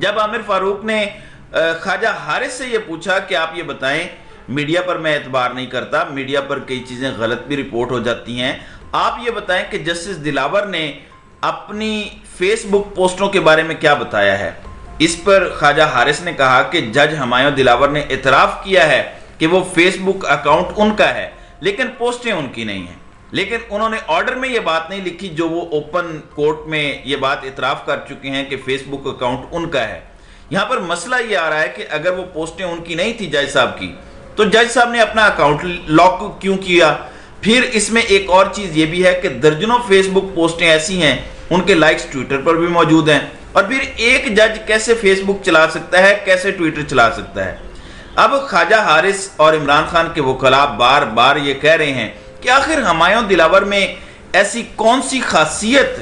جب عامر فاروق نے خواجہ حارث سے یہ پوچھا کہ آپ یہ بتائیں، میڈیا پر میں اعتبار نہیں کرتا، میڈیا پر کئی چیزیں غلط بھی رپورٹ ہو جاتی ہیں، آپ یہ بتائیں کہ جسٹس دلاور نے اپنی فیس بک پوسٹوں کے بارے میں کیا بتایا ہے۔ اس پر خواجہ حارث نے کہا کہ جج ہمایوں دلاور نے اعتراف کیا ہے کہ وہ فیس بک اکاؤنٹ ان کا ہے لیکن پوسٹیں ان کی نہیں ہیں، لیکن انہوں نے آرڈر میں یہ بات نہیں لکھی جو وہ اوپن کورٹ میں یہ بات اعتراف کر چکے ہیں کہ فیس بک اکاؤنٹ ان کا ہے۔ یہاں پر مسئلہ یہ آ رہا ہے کہ اگر وہ پوسٹیں ان کی نہیں تھی جج صاحب کی تو جج صاحب نے اپنا اکاؤنٹ لاک کیوں کیا؟ پھر اس میں ایک اور چیز یہ بھی ہے کہ درجنوں فیس بک پوسٹیں ایسی ہیں، ان کے لائکس ٹویٹر پر بھی موجود ہیں، اور پھر ایک جج کیسے فیس بک چلا سکتا ہے، کیسے ٹویٹر چلا سکتا ہے؟ اب خواجہ حارث اور عمران خان کے وکلاء بار بار یہ کہہ رہے ہیں کہ آخر ہمایوں دلاور میں ایسی کون سی خاصیت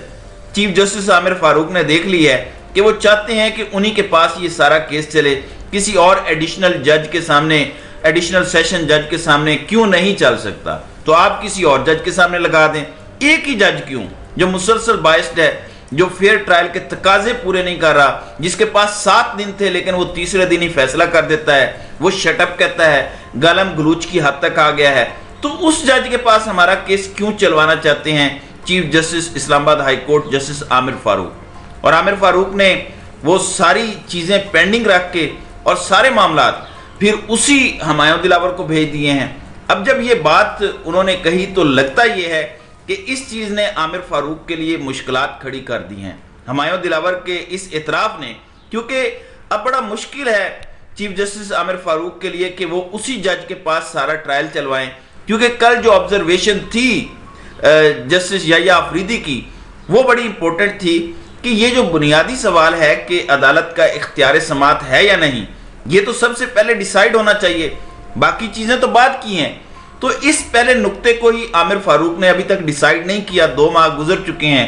چیف جسٹس عامر فاروق نے دیکھ لی ہے کہ وہ چاہتے ہیں کہ انہی کے پاس یہ سارا کیس چلے، کسی اور ایڈیشنل جج کے سامنے، ایڈیشنل سیشن جج کے سامنے کیوں نہیں چل سکتا؟ تو آپ کسی اور جج کے سامنے لگا دیں، ایک ہی جج کیوں جو مسلسل بائسڈ ہے، جو فیئر ٹرائل کے تقاضے پورے نہیں کر رہا، جس کے پاس 7 دن تھے لیکن وہ تیسرے دن ہی فیصلہ کر دیتا ہے، وہ شٹ اپ کہتا ہے، گالم گلوچ کی حد تک آ گیا ہے، تو اس جج کے پاس ہمارا کیس کیوں چلوانا چاہتے ہیں چیف جسٹس اسلام آباد ہائی کورٹ جسٹس عامر فاروق؟ اور عامر فاروق نے وہ ساری چیزیں پینڈنگ رکھ کے اور سارے معاملات پھر اسی ہمایوں دلاور کو بھیج دیے ہیں۔ اب جب یہ بات انہوں نے کہی تو لگتا یہ ہے کہ اس چیز نے عامر فاروق کے لیے مشکلات کھڑی کر دی ہیں، ہمایوں دلاور کے اس اعتراف نے، کیونکہ اب بڑا مشکل ہے چیف جسٹس عامر فاروق کے لیے کہ وہ اسی جج کے پاس سارا ٹرائل چلوائیں، کیونکہ کل جو آبزرویشن تھی جسٹس یحییٰ آفریدی کی وہ بڑی امپورٹنٹ تھی کہ یہ جو بنیادی سوال ہے کہ عدالت کا اختیار سماعت ہے یا نہیں، یہ تو سب سے پہلے ڈیسائیڈ ہونا چاہیے، باقی چیزیں تو بات کی ہیں، تو اس پہلے نقطے کو ہی عامر فاروق نے ابھی تک ڈیسائیڈ نہیں کیا، 2 ماہ گزر چکے ہیں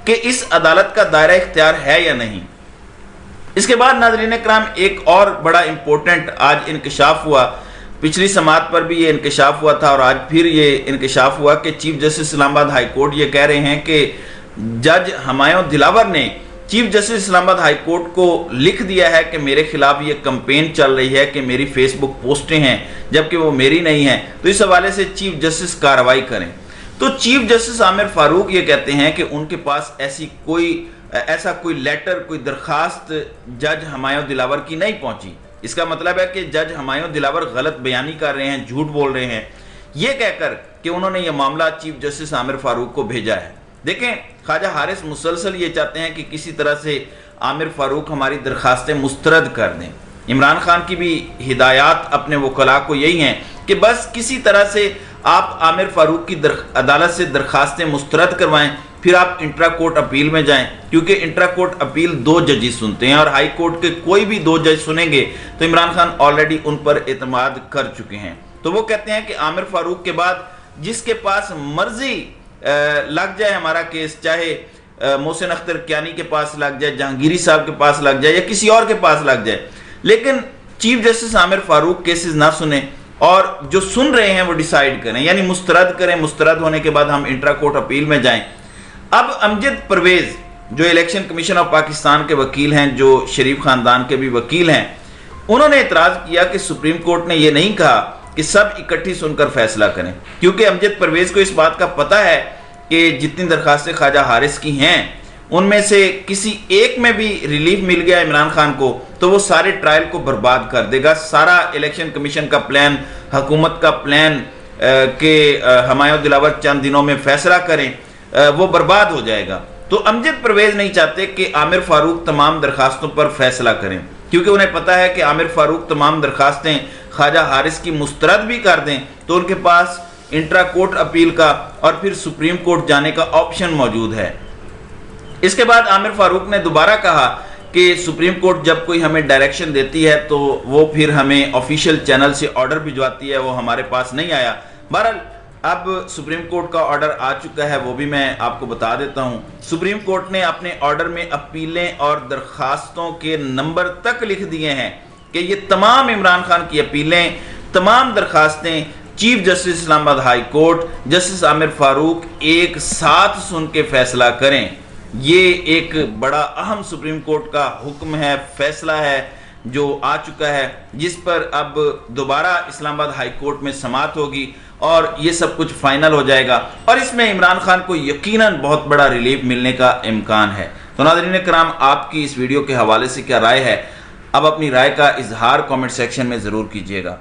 کہ اس عدالت کا دائرہ اختیار ہے یا نہیں۔ اس کے بعد ناظرین کرام ایک اور بڑا امپورٹنٹ آج انکشاف ہوا، پچھلی سماعت پر بھی یہ انکشاف ہوا تھا اور آج پھر یہ انکشاف ہوا کہ چیف جسٹس اسلام آباد ہائی کورٹ یہ کہہ رہے ہیں کہ جج ہمایوں دلاور نے چیف جسٹس اسلام آباد ہائی کورٹ کو لکھ دیا ہے کہ میرے خلاف یہ کمپین چل رہی ہے کہ میری فیس بک پوسٹیں ہیں جبکہ وہ میری نہیں ہیں، تو اس حوالے سے چیف جسٹس کارروائی کریں۔ تو چیف جسٹس عامر فاروق یہ کہتے ہیں کہ ان کے پاس ایسا کوئی لیٹر، کوئی درخواست جج ہمایوں دلاور کی نہیں پہنچی۔ اس کا مطلب ہے کہ جج ہمایوں دلاور غلط بیانی کر رہے ہیں، جھوٹ بول رہے ہیں، یہ کہہ کر کہ انہوں نے یہ معاملہ چیف جسٹس عامر فاروق کو بھیجا ہے۔ دیکھیں خواجہ حارث مسلسل یہ چاہتے ہیں کہ کسی طرح سے عامر فاروق ہماری درخواستیں مسترد کر دیں۔ عمران خان کی بھی ہدایات اپنے وکلاء کو یہی ہیں کہ بس کسی طرح سے آپ عامر فاروق کی عدالت سے درخواستیں مسترد کروائیں، پھر آپ انٹرا کورٹ اپیل میں جائیں، کیونکہ انٹرا کورٹ اپیل 2 ججز سنتے ہیں اور ہائی کورٹ کے کوئی بھی 2 جج سنیں گے تو عمران خان آلریڈی ان پر اعتماد کر چکے ہیں۔ تو وہ کہتے ہیں کہ عامر فاروق کے بعد جس کے پاس مرضی لگ جائے ہمارا کیس، چاہے محسن اختر کیانی کے پاس لگ جائے، جہانگیری صاحب کے پاس لگ جائے یا کسی اور کے پاس لگ جائے، لیکن چیف جسٹس عامر فاروق کیسز نہ سنیں اور جو سن رہے ہیں وہ ڈیسائیڈ کریں، یعنی مسترد کریں، مسترد ہونے کے بعد ہم انٹرا کورٹ اپیل میں جائیں۔ اب امجد پرویز جو الیکشن کمیشن آف پاکستان کے وکیل ہیں، جو شریف خاندان کے بھی وکیل ہیں، انہوں نے اعتراض کیا کہ سپریم کورٹ نے یہ نہیں کہا کہ سب اکٹھی سن کر فیصلہ کریں، کیونکہ امجد پرویز کو اس بات کا پتہ ہے کہ جتنی درخواستیں خواجہ حارث کی ہیں ان میں سے کسی ایک میں بھی ریلیف مل گیا عمران خان کو تو وہ سارے ٹرائل کو برباد کر دے گا، سارا الیکشن کمیشن کا پلان، حکومت کا پلان کہ ہمایوں دلاور چند دنوں میں فیصلہ کریں، وہ برباد ہو جائے گا۔ تو امجد پرویز نہیں چاہتے کہ عامر فاروق تمام درخواستوں پر فیصلہ کریں، کیونکہ انہیں پتا ہے کہ عامر فاروق تمام درخواستیں خواجہ حارث کی مسترد بھی کر دیں تو ان کے پاس انٹرا کورٹ اپیل کا اور پھر سپریم کورٹ جانے کا آپشن موجود ہے۔ اس کے بعد عامر فاروق نے دوبارہ کہا کہ سپریم کورٹ جب کوئی ہمیں ڈائریکشن دیتی ہے تو وہ پھر ہمیں آفیشیل چینل سے آرڈر بھجواتی ہے، وہ ہمارے پاس نہیں آیا۔ بہرحال اب سپریم کورٹ کا آرڈر آ چکا ہے، وہ بھی میں آپ کو بتا دیتا ہوں۔ سپریم کورٹ نے اپنے آرڈر میں اپیلیں اور درخواستوں کے نمبر تک لکھ دیے ہیں کہ یہ تمام عمران خان کی اپیلیں، تمام درخواستیں چیف جسٹس اسلام آباد ہائی کورٹ جسٹس عامر فاروق ایک ساتھ سن کے فیصلہ کریں۔ یہ ایک بڑا اہم سپریم کورٹ کا حکم ہے، فیصلہ ہے جو آ چکا ہے، جس پر اب دوبارہ اسلام آباد ہائی کورٹ میں سماعت ہوگی اور یہ سب کچھ فائنل ہو جائے گا، اور اس میں عمران خان کو یقیناً بہت بڑا ریلیف ملنے کا امکان ہے۔ تو ناظرین کرام، آپ کی اس ویڈیو کے حوالے سے کیا رائے ہے؟ اب اپنی رائے کا اظہار کامنٹ سیکشن میں ضرور کیجیے گا۔